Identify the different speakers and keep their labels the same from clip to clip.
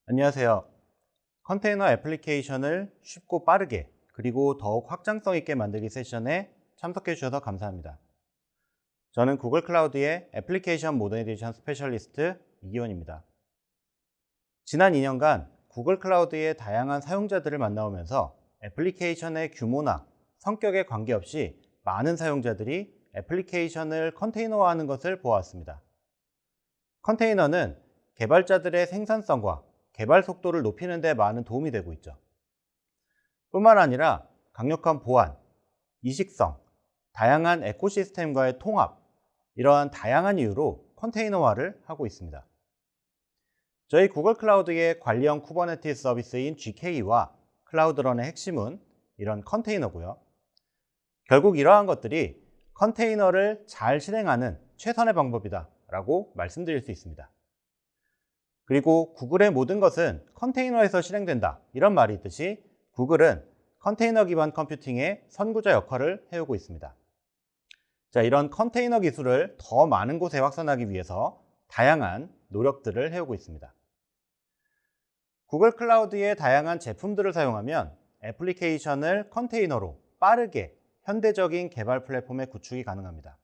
Speaker 1: 안녕하세요. 컨테이너 애플리케이션을 쉽고 빠르게 그리고 더욱 확장성 있게 만들기 세션에 참석해 주셔서 감사합니다. 저는 구글 클라우드의 애플리케이션 모더니제이션 스페셜리스트 이기원입니다. 지난 2년간 구글 클라우드의 다양한 사용자들을 만나오면서 애플리케이션의 규모나 성격에 관계없이 많은 사용자들이 애플리케이션을 컨테이너화하는 것을 보아왔습니다. 컨테이너는 개발자들의 생산성과 개발 속도를 높이는 데 많은 도움이 되고 있죠. 뿐만 아니라 강력한 보안, 이식성, 다양한 에코시스템과의 통합, 이러한 다양한 이유로 컨테이너화를 하고 있습니다. 저희 구글 클라우드의 관리형 쿠버네티스 서비스인 GK와 클라우드런의 핵심은 이런 컨테이너고요. 결국 이러한 것들이 컨테이너를 잘 실행하는 최선의 방법이다 라고 말씀드릴 수 있습니다. 그리고 구글의 모든 것은 컨테이너에서 실행된다 이런 말이 있듯이 구글은 컨테이너 기반 컴퓨팅의 선구자 역할을 해오고 있습니다. 자, 이런 컨테이너 기술을 더 많은 곳에 확산하기 위해서 다양한 노력들을 해오고 있습니다. 구글 클라우드의 다양한 제품들을 사용하면 애플리케이션을 컨테이너로 빠르게 현대적인 개발 플랫폼의 구축이 가능합니다.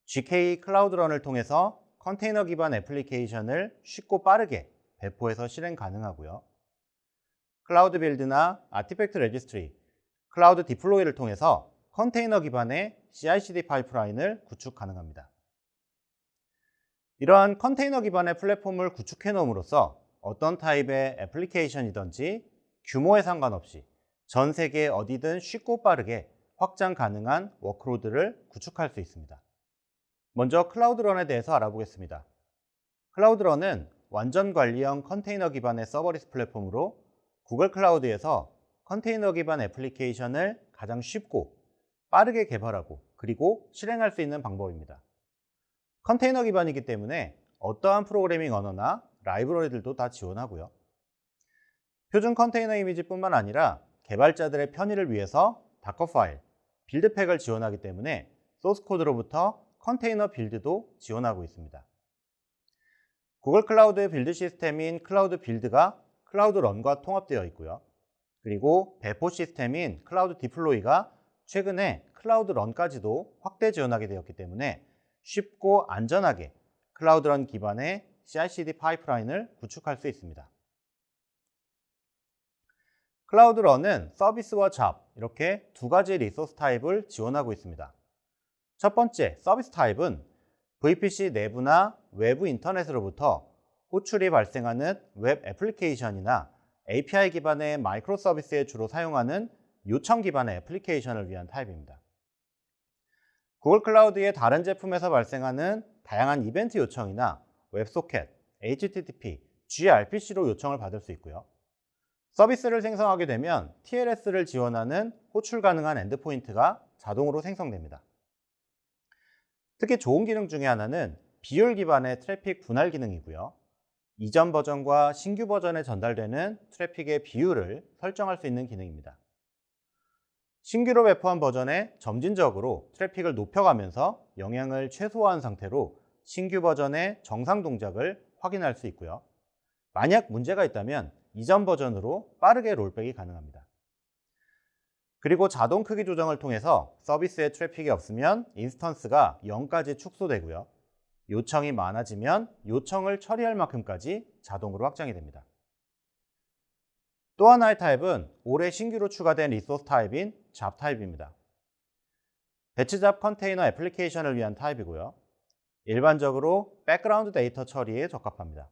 Speaker 1: GK 클라우드런을 통해서 컨테이너 기반 애플리케이션을 쉽고 빠르게 배포해서 실행 가능하고요. 클라우드 빌드나 아티팩트 레지스트리, 클라우드 디플로이를 통해서 컨테이너 기반의 CI/CD 파이프라인을 구축 가능합니다. 이러한 컨테이너 기반의 플랫폼을 구축해 놓음으로써 어떤 타입의 애플리케이션이든지 규모에 상관없이 전 세계 어디든 쉽고 빠르게 확장 가능한 워크로드를 구축할 수 있습니다. 먼저 클라우드런에 대해서 알아보겠습니다. 클라우드런은 완전 관리형 컨테이너 기반의 서버리스 플랫폼으로 구글 클라우드에서 컨테이너 기반 애플리케이션을 가장 쉽고 빠르게 개발하고 그리고 실행할 수 있는 방법입니다. 컨테이너 기반이기 때문에 어떠한 프로그래밍 언어나 라이브러리들도 다 지원하고요. 표준 컨테이너 이미지뿐만 아니라 개발자들의 편의를 위해서 다커 파일, 빌드팩을 지원하기 때문에 소스 코드로부터 컨테이너 빌드도 지원하고 있습니다. 구글 클라우드의 빌드 시스템인 클라우드 빌드가 클라우드 런과 통합되어 있고요. 그리고 배포 시스템인 클라우드 디플로이가 최근에 클라우드 런까지도 확대 지원하게 되었기 때문에 쉽고 안전하게 클라우드 런 기반의 CI/CD 파이프라인을 구축할 수 있습니다. 클라우드 런은 서비스와 잡 이렇게 두 가지 리소스 타입을 지원하고 있습니다. 첫 번째 서비스 타입은 VPC 내부나 외부 인터넷으로부터 호출이 발생하는 웹 애플리케이션이나 API 기반의 마이크로 서비스에 주로 사용하는 요청 기반의 애플리케이션을 위한 타입입니다. 구글 클라우드의 다른 제품에서 발생하는 다양한 이벤트 요청이나 웹소켓, HTTP, gRPC로 요청을 받을 수 있고요. 서비스를 생성하게 되면 TLS를 지원하는 호출 가능한 엔드포인트가 자동으로 생성됩니다. 특히 좋은 기능 중에 하나는 비율 기반의 트래픽 분할 기능이고요. 이전 버전과 신규 버전에 전달되는 트래픽의 비율을 설정할 수 있는 기능입니다. 신규로 배포한 버전에 점진적으로 트래픽을 높여가면서 영향을 최소화한 상태로 신규 버전의 정상 동작을 확인할 수 있고요. 만약 문제가 있다면 이전 버전으로 빠르게 롤백이 가능합니다. 그리고 자동 크기 조정을 통해서 서비스에 트래픽이 없으면 인스턴스가 0까지 축소되고요. 요청이 많아지면 요청을 처리할 만큼까지 자동으로 확장이 됩니다. 또 하나의 타입은 올해 신규로 추가된 리소스 타입인 잡 타입입니다. 배치 잡 컨테이너 애플리케이션을 위한 타입이고요. 일반적으로 백그라운드 데이터 처리에 적합합니다.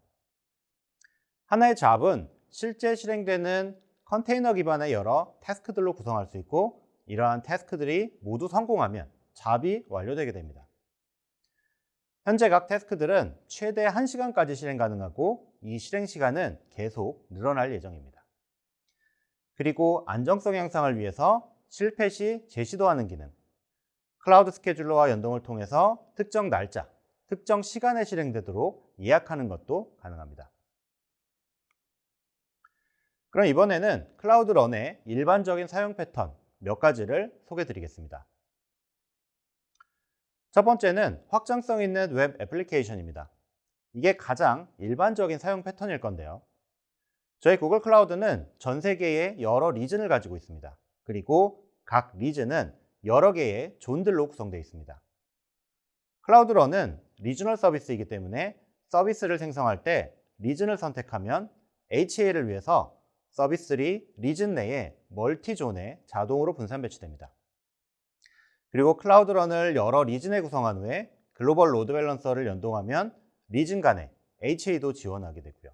Speaker 1: 하나의 잡은 실제 실행되는 컨테이너 기반의 여러 태스크들로 구성할 수 있고 이러한 태스크들이 모두 성공하면 잡이 완료되게 됩니다. 현재 각 태스크들은 최대 1시간까지 실행 가능하고 이 실행 시간은 계속 늘어날 예정입니다. 그리고 안정성 향상을 위해서 실패 시 재시도하는 기능, 클라우드 스케줄러와 연동을 통해서 특정 날짜, 특정 시간에 실행되도록 예약하는 것도 가능합니다. 그럼 이번에는 클라우드 런의 일반적인 사용 패턴 몇 가지를 소개해 드리겠습니다. 첫 번째는 확장성 있는 웹 애플리케이션입니다. 이게 가장 일반적인 사용 패턴일 건데요. 저희 구글 클라우드는 전 세계에 여러 리전을 가지고 있습니다. 그리고 각 리전은 여러 개의 존들로 구성되어 있습니다. 클라우드 런은 리저널 서비스이기 때문에 서비스를 생성할 때 리전을 선택하면 HA를 위해서 서비스들이 리전 내에 멀티존에 자동으로 분산 배치됩니다. 그리고 클라우드 런을 여러 리전에 구성한 후에 글로벌 로드 밸런서를 연동하면 리전 간에 HA도 지원하게 되고요.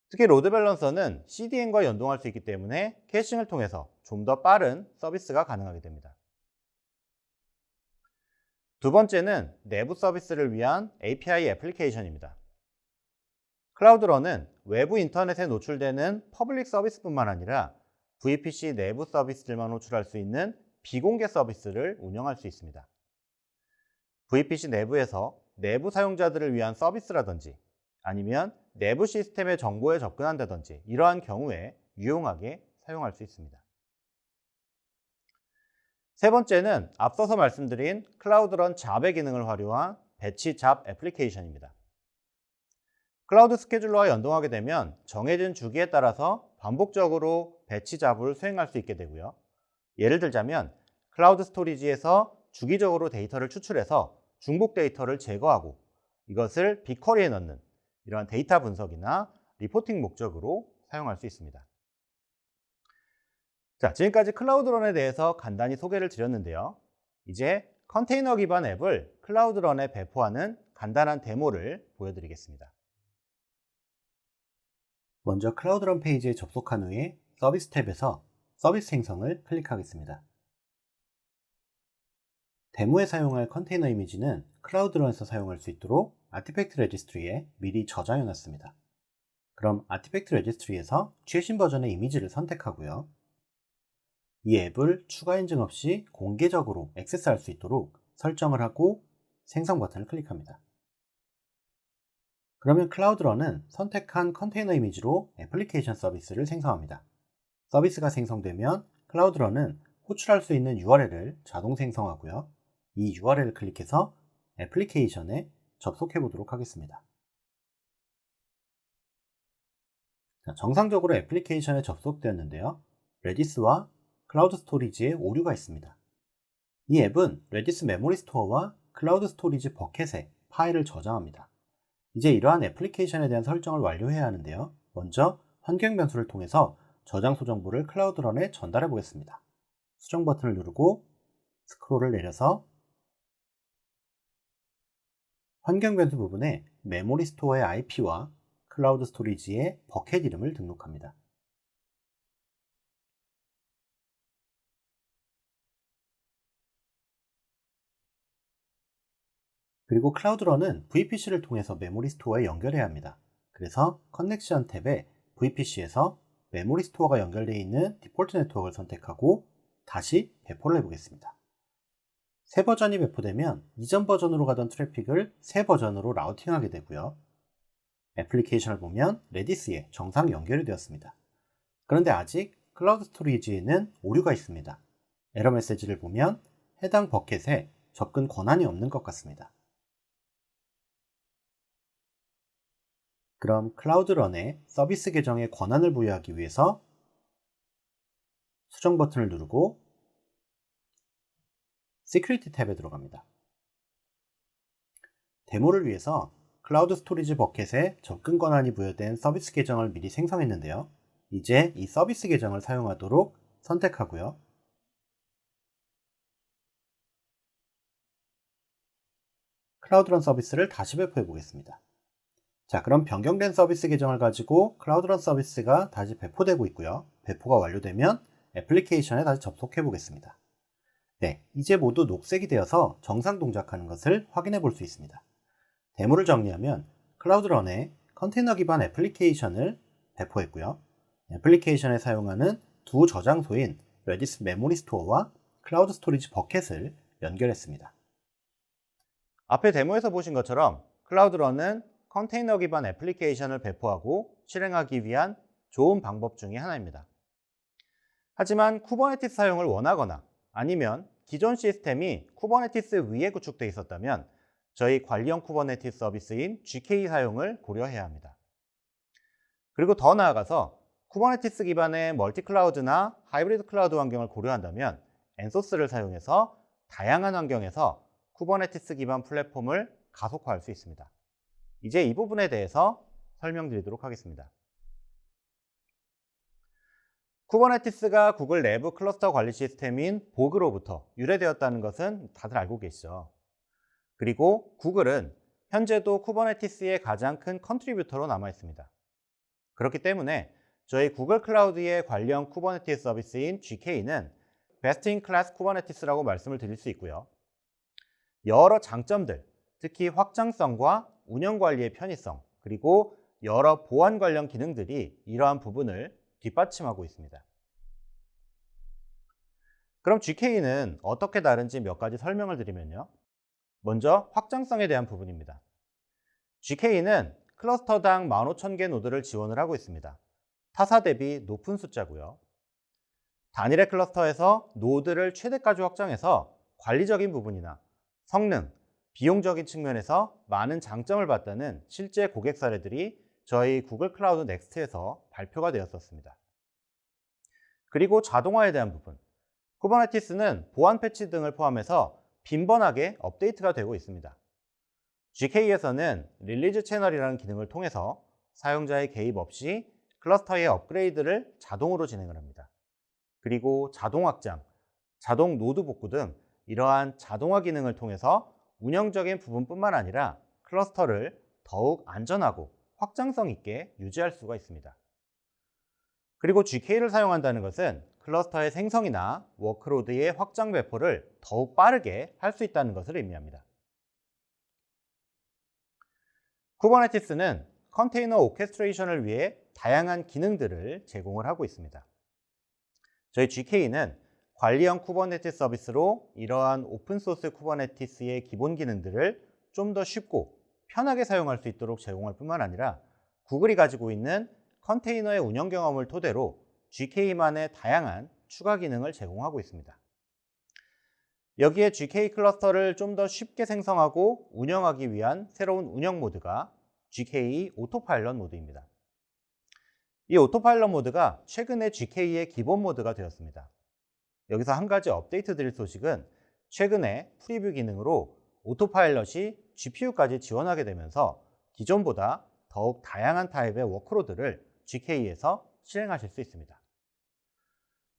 Speaker 1: 특히 로드 밸런서는 CDN과 연동할 수 있기 때문에 캐싱을 통해서 좀 더 빠른 서비스가 가능하게 됩니다. 두 번째는 내부 서비스를 위한 API 애플리케이션입니다. 클라우드 런은 외부 인터넷에 노출되는 퍼블릭 서비스뿐만 아니라 VPC 내부 서비스들만 호출할 수 있는 비공개 서비스를 운영할 수 있습니다. VPC 내부에서 내부 사용자들을 위한 서비스라든지 아니면 내부 시스템의 정보에 접근한다든지 이러한 경우에 유용하게 사용할 수 있습니다. 세 번째는 앞서서 말씀드린 클라우드 런 잡의 기능을 활용한 배치 잡 애플리케이션입니다. 클라우드 스케줄러와 연동하게 되면 정해진 주기에 따라서 반복적으로 배치 잡을 수행할 수 있게 되고요. 예를 들자면 클라우드 스토리지에서 주기적으로 데이터를 추출해서 중복 데이터를 제거하고 이것을 빅쿼리에 넣는 이러한 데이터 분석이나 리포팅 목적으로 사용할 수 있습니다. 자, 지금까지 클라우드 런에 대해서 간단히 소개를 드렸는데요. 이제 컨테이너 기반 앱을 클라우드 런에 배포하는 간단한 데모를 보여드리겠습니다.
Speaker 2: 먼저 클라우드 런 페이지에 접속한 후에 서비스 탭에서 서비스 생성을 클릭하겠습니다. 데모에 사용할 컨테이너 이미지는 클라우드 런에서 사용할 수 있도록 아티팩트 레지스트리에 미리 저장해 놨습니다. 그럼 아티팩트 레지스트리에서 최신 버전의 이미지를 선택하고요. 이 앱을 추가 인증 없이 공개적으로 액세스할 수 있도록 설정을 하고 생성 버튼을 클릭합니다. 그러면 클라우드 런은 선택한 컨테이너 이미지로 애플리케이션 서비스를 생성합니다. 서비스가 생성되면 클라우드 런은 호출할 수 있는 URL을 자동 생성하고요. 이 URL을 클릭해서 애플리케이션에 접속해 보도록 하겠습니다. 정상적으로 애플리케이션에 접속되었는데요. 레디스와 클라우드 스토리지에 오류가 있습니다. 이 앱은 레디스 메모리 스토어와 클라우드 스토리지 버켓에 파일을 저장합니다. 이제 이러한 애플리케이션에 대한 설정을 완료해야 하는데요. 먼저 환경 변수를 통해서 저장소 정보를 클라우드 런에 전달해 보겠습니다. 수정 버튼을 누르고 스크롤을 내려서 환경 변수 부분에 메모리 스토어의 IP와 클라우드 스토리지의 버켓 이름을 등록합니다. 그리고 클라우드 런은 VPC를 통해서 메모리 스토어에 연결해야 합니다. 그래서 커넥션 탭에 VPC에서 메모리 스토어가 연결되어 있는 디폴트 네트워크를 선택하고 다시 배포를 해보겠습니다. 새 버전이 배포되면 이전 버전으로 가던 트래픽을 새 버전으로 라우팅하게 되고요. 애플리케이션을 보면 레디스에 정상 연결이 되었습니다. 그런데 아직 클라우드 스토리지에는 오류가 있습니다. 에러 메시지를 보면 해당 버켓에 접근 권한이 없는 것 같습니다. 그럼 클라우드 런에 서비스 계정에 권한을 부여하기 위해서 수정 버튼을 누르고 시큐리티 탭에 들어갑니다. 데모를 위해서 클라우드 스토리지 버켓에 접근 권한이 부여된 서비스 계정을 미리 생성했는데요. 이제 이 서비스 계정을 사용하도록 선택하고요. 클라우드 런 서비스를 다시 배포해 보겠습니다. 자, 그럼 변경된 서비스 계정을 가지고 클라우드 런 서비스가 다시 배포되고 있고요. 배포가 완료되면 애플리케이션에 다시 접속해 보겠습니다. 네, 이제 모두 녹색이 되어서 정상 동작하는 것을 확인해 볼 수 있습니다. 데모를 정리하면 클라우드 런에 컨테이너 기반 애플리케이션을 배포했고요. 애플리케이션에 사용하는 두 저장소인 레디스 메모리 스토어와 클라우드 스토리지 버켓을 연결했습니다.
Speaker 1: 앞에 데모에서 보신 것처럼 클라우드런은 컨테이너 기반 애플리케이션을 배포하고 실행하기 위한 좋은 방법 중에 하나입니다. 하지만 쿠버네티스 사용을 원하거나 아니면 기존 시스템이 쿠버네티스 위에 구축되어 있었다면 저희 관리형 쿠버네티스 서비스인 GKE 사용을 고려해야 합니다. 그리고 더 나아가서 쿠버네티스 기반의 멀티클라우드나 하이브리드 클라우드 환경을 고려한다면 엔소스를 사용해서 다양한 환경에서 쿠버네티스 기반 플랫폼을 가속화할 수 있습니다. 이제 이 부분에 대해서 설명드리도록 하겠습니다. 쿠버네티스가 구글 내부 클러스터 관리 시스템인 보그로부터 유래되었다는 것은 다들 알고 계시죠. 그리고 구글은 현재도 쿠버네티스의 가장 큰 컨트리뷰터로 남아 있습니다. 그렇기 때문에 저희 구글 클라우드의 관련 쿠버네티스 서비스인 GK는 베스트 인 클래스 쿠버네티스라고 말씀을 드릴 수 있고요. 여러 장점들, 특히 확장성과 운영 관리의 편의성, 그리고 여러 보안 관련 기능들이 이러한 부분을 뒷받침하고 있습니다. 그럼 GK는 어떻게 다른지 몇 가지 설명을 드리면요. 먼저 확장성에 대한 부분입니다. GK는 클러스터당 15,000개 노드를 지원을 하고 있습니다. 타사 대비 높은 숫자고요. 단일의 클러스터에서 노드를 최대까지 확장해서 관리적인 부분이나 성능, 비용적인 측면에서 많은 장점을 봤다는 실제 고객 사례들이 저희 구글 클라우드 넥스트에서 발표가 되었었습니다. 그리고 자동화에 대한 부분. 쿠버네티스는 보안 패치 등을 포함해서 빈번하게 업데이트가 되고 있습니다. GK에서는 릴리즈 채널이라는 기능을 통해서 사용자의 개입 없이 클러스터의 업그레이드를 자동으로 진행을 합니다. 그리고 자동 확장, 자동 노드 복구 등 이러한 자동화 기능을 통해서 운영적인 부분뿐만 아니라 클러스터를 더욱 안전하고 확장성 있게 유지할 수가 있습니다. 그리고 GK를 사용한다는 것은 클러스터의 생성이나 워크로드의 확장 배포를 더욱 빠르게 할 수 있다는 것을 의미합니다. 쿠버네티스는 컨테이너 오케스트레이션을 위해 다양한 기능들을 제공을 하고 있습니다. 저희 GK는 관리형 쿠버네티스 서비스로 이러한 오픈소스 쿠버네티스의 기본 기능들을 좀 더 쉽고 편하게 사용할 수 있도록 제공할 뿐만 아니라 구글이 가지고 있는 컨테이너의 운영 경험을 토대로 GK만의 다양한 추가 기능을 제공하고 있습니다. 여기에 GK 클러스터를 좀 더 쉽게 생성하고 운영하기 위한 새로운 운영 모드가 GK 오토파일럿 모드입니다. 이 오토파일럿 모드가 최근에 GK의 기본 모드가 되었습니다. 여기서 한 가지 업데이트 드릴 소식은 최근에 프리뷰 기능으로 오토파일럿이 GPU까지 지원하게 되면서 기존보다 더욱 다양한 타입의 워크로드를 GK에서 실행하실 수 있습니다.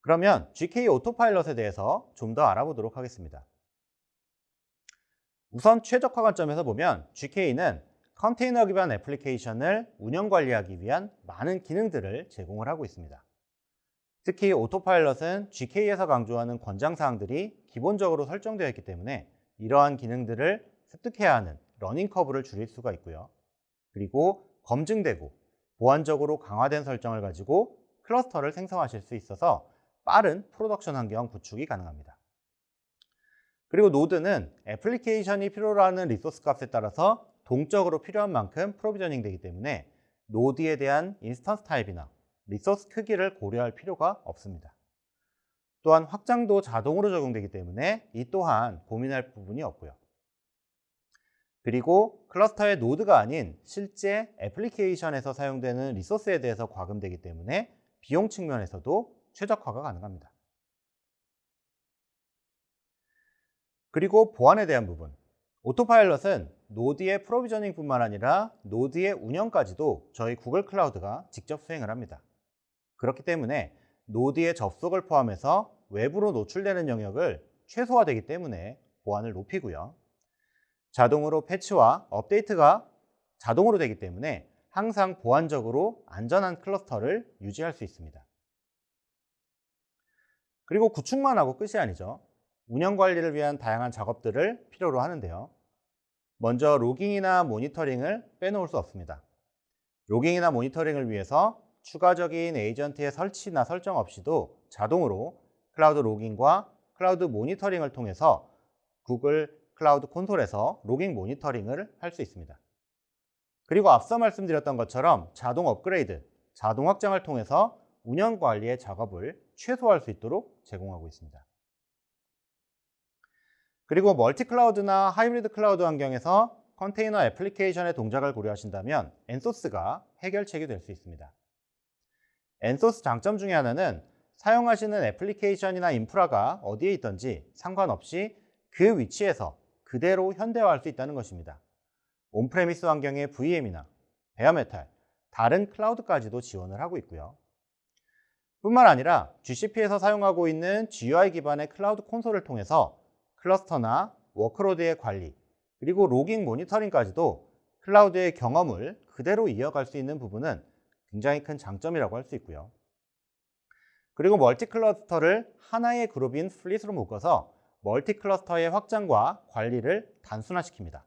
Speaker 1: 그러면 GK 오토파일럿에 대해서 좀 더 알아보도록 하겠습니다. 우선 최적화 관점에서 보면 GK는 컨테이너 기반 애플리케이션을 운영 관리하기 위한 많은 기능들을 제공을 하고 있습니다. 특히 오토파일럿은 GK에서 강조하는 권장사항들이 기본적으로 설정되어 있기 때문에 이러한 기능들을 습득해야 하는 러닝 커브를 줄일 수가 있고요. 그리고 검증되고 보안적으로 강화된 설정을 가지고 클러스터를 생성하실 수 있어서 빠른 프로덕션 환경 구축이 가능합니다. 그리고 노드는 애플리케이션이 필요로 하는 리소스 값에 따라서 동적으로 필요한 만큼 프로비저닝 되기 때문에 노드에 대한 인스턴스 타입이나 리소스 크기를 고려할 필요가 없습니다. 또한 확장도 자동으로 적용되기 때문에 이 또한 고민할 부분이 없고요. 그리고 클러스터의 노드가 아닌 실제 애플리케이션에서 사용되는 리소스에 대해서 과금되기 때문에 비용 측면에서도 최적화가 가능합니다. 그리고 보안에 대한 부분. 오토파일럿은 노드의 프로비저닝뿐만 아니라 노드의 운영까지도 저희 구글 클라우드가 직접 수행을 합니다. 그렇기 때문에 노드의 접속을 포함해서 외부로 노출되는 영역을 최소화되기 때문에 보안을 높이고요. 자동으로 패치와 업데이트가 자동으로 되기 때문에 항상 보안적으로 안전한 클러스터를 유지할 수 있습니다. 그리고 구축만 하고 끝이 아니죠. 운영 관리를 위한 다양한 작업들을 필요로 하는데요. 먼저 로깅이나 모니터링을 빼놓을 수 없습니다. 로깅이나 모니터링을 위해서 추가적인 에이전트의 설치나 설정 없이도 자동으로 클라우드 로깅과 클라우드 모니터링을 통해서 구글 클라우드 콘솔에서 로깅 모니터링을 할 수 있습니다. 그리고 앞서 말씀드렸던 것처럼 자동 업그레이드, 자동 확장을 통해서 운영 관리의 작업을 최소화할 수 있도록 제공하고 있습니다. 그리고 멀티 클라우드나 하이브리드 클라우드 환경에서 컨테이너 애플리케이션의 동작을 고려하신다면 엔소스가 해결책이 될 수 있습니다. 엔소스 장점 중에 하나는 사용하시는 애플리케이션이나 인프라가 어디에 있든지 상관없이 그 위치에서 그대로 현대화할 수 있다는 것입니다. 온프레미스 환경의 VM이나 베어메탈, 다른 클라우드까지도 지원을 하고 있고요. 뿐만 아니라 GCP에서 사용하고 있는 GUI 기반의 클라우드 콘솔을 통해서 클러스터나 워크로드의 관리, 그리고 로깅 모니터링까지도 클라우드의 경험을 그대로 이어갈 수 있는 부분은 굉장히 큰 장점이라고 할 수 있고요. 그리고 멀티 클러스터를 하나의 그룹인 플릿으로 묶어서 멀티 클러스터의 확장과 관리를 단순화시킵니다.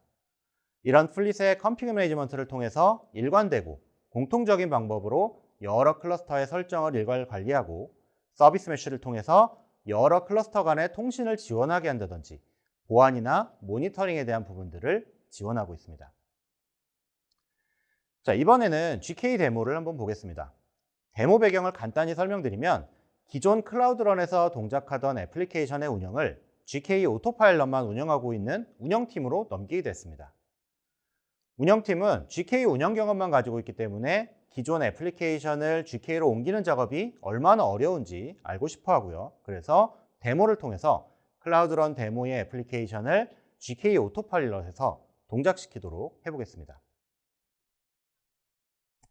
Speaker 1: 이런 플릿의 컨피그 매니지먼트를 통해서 일관되고 공통적인 방법으로 여러 클러스터의 설정을 일괄 관리하고 서비스 메쉬를 통해서 여러 클러스터 간의 통신을 지원하게 한다든지 보안이나 모니터링에 대한 부분들을 지원하고 있습니다. 자, 이번에는 GK 데모를 한번 보겠습니다. 데모 배경을 간단히 설명드리면 기존 클라우드런에서 동작하던 애플리케이션의 운영을 GK 오토파일럿만 운영하고 있는 운영팀으로 넘기게 됐습니다. 운영팀은 GK 운영 경험만 가지고 있기 때문에 기존 애플리케이션을 GK로 옮기는 작업이 얼마나 어려운지 알고 싶어 하고요. 그래서 데모를 통해서 클라우드런 데모의 애플리케이션을 GK 오토파일럿에서 동작시키도록 해보겠습니다.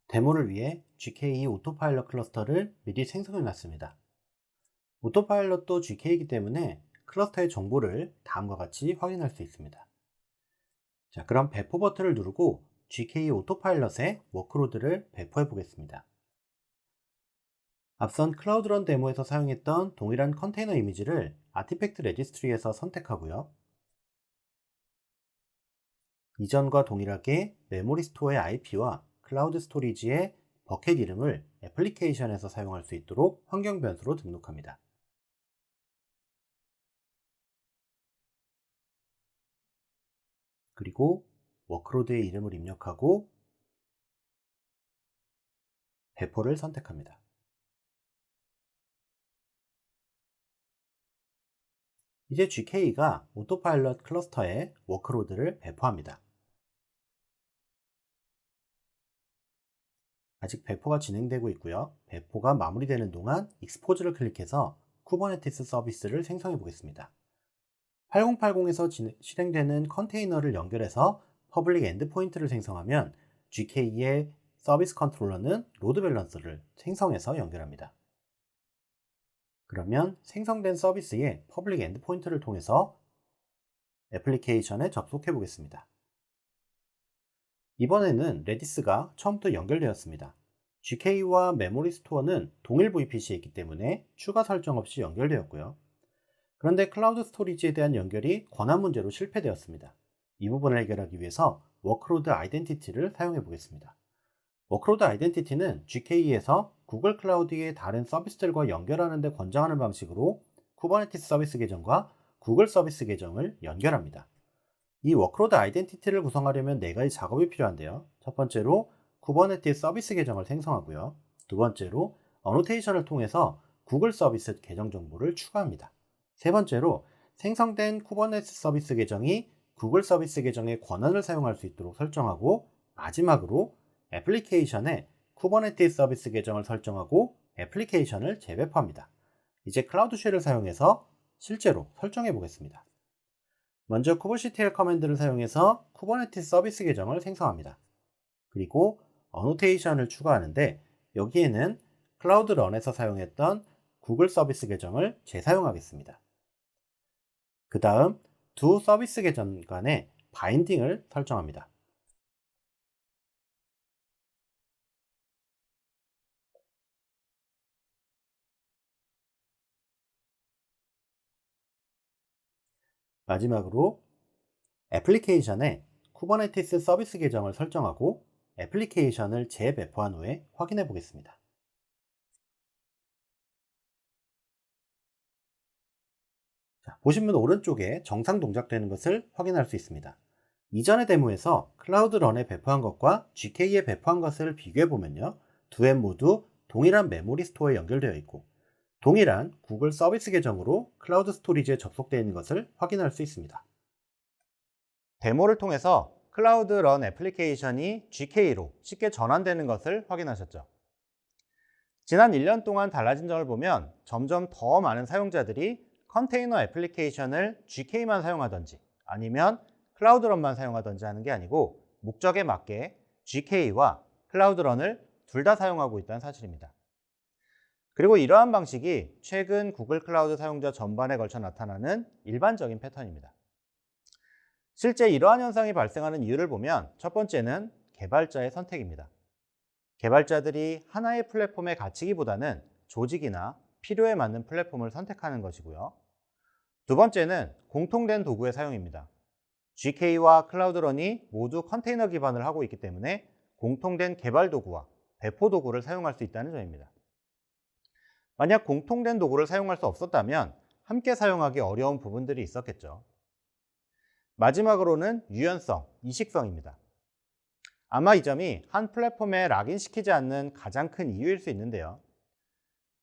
Speaker 2: 데모를 위해 GK 오토파일럿 클러스터를 미리 생성해 놨습니다. 오토파일럿도 GK이기 때문에 클러스터의 정보를 다음과 같이 확인할 수 있습니다. 자, 그럼 배포 버튼을 누르고 GK 오토파일럿의 워크로드를 배포해 보겠습니다. 앞선 클라우드런 데모에서 사용했던 동일한 컨테이너 이미지를 아티팩트 레지스트리에서 선택하고요. 이전과 동일하게 메모리 스토어의 IP와 클라우드 스토리지의 버켓 이름을 애플리케이션에서 사용할 수 있도록 환경 변수로 등록합니다. 그리고 워크로드의 이름을 입력하고 배포를 선택합니다. 이제 GK가 오토파일럿 클러스터에 워크로드를 배포합니다. 아직 배포가 진행되고 있고요. 배포가 마무리되는 동안 익스포즈를 클릭해서 쿠버네티스 서비스를 생성해 보겠습니다. 8080에서 실행되는 컨테이너를 연결해서 퍼블릭 엔드포인트를 생성하면 GK의 서비스 컨트롤러는 로드 밸런서를 생성해서 연결합니다. 그러면 생성된 서비스의 퍼블릭 엔드포인트를 통해서 애플리케이션에 접속해 보겠습니다. 이번에는 레디스가 처음부터 연결되었습니다. GK와 메모리 스토어는 동일 VPC에 있기 때문에 추가 설정 없이 연결되었고요. 그런데 클라우드 스토리지에 대한 연결이 권한 문제로 실패되었습니다. 이 부분을 해결하기 위해서 워크로드 아이덴티티를 사용해 보겠습니다. 워크로드 아이덴티티는 GK에서 구글 클라우드의 다른 서비스들과 연결하는 데 권장하는 방식으로 쿠버네티스 서비스 계정과 구글 서비스 계정을 연결합니다. 이 워크로드 아이덴티티를 구성하려면 4가지 작업이 필요한데요. 첫 번째로 쿠버네티스 서비스 계정을 생성하고요. 두 번째로 어노테이션을 통해서 구글 서비스 계정 정보를 추가합니다. 세 번째로 생성된 쿠버네티스 서비스 계정이 구글 서비스 계정의 권한을 사용할 수 있도록 설정하고, 마지막으로 애플리케이션에 쿠버네티스 서비스 계정을 설정하고 애플리케이션을 재배포합니다. 이제 클라우드 쉘을 사용해서 실제로 설정해 보겠습니다. 먼저 kubectl 커맨드를 사용해서 쿠버네티스 서비스 계정을 생성합니다. 그리고 어노테이션을 추가하는데, 여기에는 클라우드 런에서 사용했던 구글 서비스 계정을 재사용하겠습니다. 그 다음 두 서비스 계정 간의 바인딩을 설정합니다. 마지막으로 애플리케이션에 쿠버네티스 서비스 계정을 설정하고 애플리케이션을 재배포한 후에 확인해 보겠습니다. 보시면 오른쪽에 정상 동작되는 것을 확인할 수 있습니다. 이전의 데모에서 클라우드런에 배포한 것과 GK에 배포한 것을 비교해 보면요. 두 앱 모두 동일한 메모리 스토어에 연결되어 있고 동일한 구글 서비스 계정으로 클라우드 스토리지에 접속되어 있는 것을 확인할 수 있습니다.
Speaker 1: 데모를 통해서 클라우드 런 애플리케이션이 GK로 쉽게 전환되는 것을 확인하셨죠. 지난 1년 동안 달라진 점을 보면 점점 더 많은 사용자들이 컨테이너 애플리케이션을 GK만 사용하든지 아니면 클라우드 런만 사용하든지 하는 게 아니고 목적에 맞게 GK와 클라우드 런을 둘 다 사용하고 있다는 사실입니다. 그리고 이러한 방식이 최근 구글 클라우드 사용자 전반에 걸쳐 나타나는 일반적인 패턴입니다. 실제 이러한 현상이 발생하는 이유를 보면 첫 번째는 개발자의 선택입니다. 개발자들이 하나의 플랫폼에 갇히기보다는 조직이나 필요에 맞는 플랫폼을 선택하는 것이고요. 두 번째는 공통된 도구의 사용입니다. GK와 클라우드런이 모두 컨테이너 기반을 하고 있기 때문에 공통된 개발 도구와 배포 도구를 사용할 수 있다는 점입니다. 만약 공통된 도구를 사용할 수 없었다면 함께 사용하기 어려운 부분들이 있었겠죠. 마지막으로는 유연성, 이식성입니다. 아마 이 점이 한 플랫폼에 락인시키지 않는 가장 큰 이유일 수 있는데요.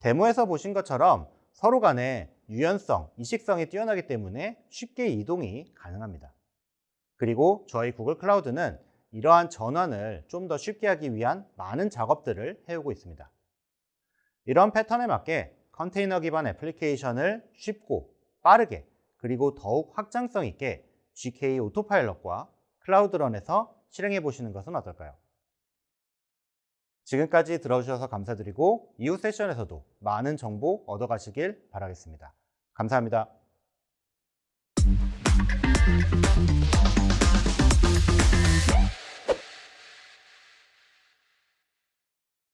Speaker 1: 데모에서 보신 것처럼 서로 간에 유연성, 이식성이 뛰어나기 때문에 쉽게 이동이 가능합니다. 그리고 저희 구글 클라우드는 이러한 전환을 좀 더 쉽게 하기 위한 많은 작업들을 해오고 있습니다. 이런 패턴에 맞게 컨테이너 기반 애플리케이션을 쉽고 빠르게 그리고 더욱 확장성 있게 GK 오토파일럿과 클라우드런에서 실행해 보시는 것은 어떨까요? 지금까지 들어주셔서 감사드리고 이후 세션에서도 많은 정보 얻어가시길 바라겠습니다. 감사합니다.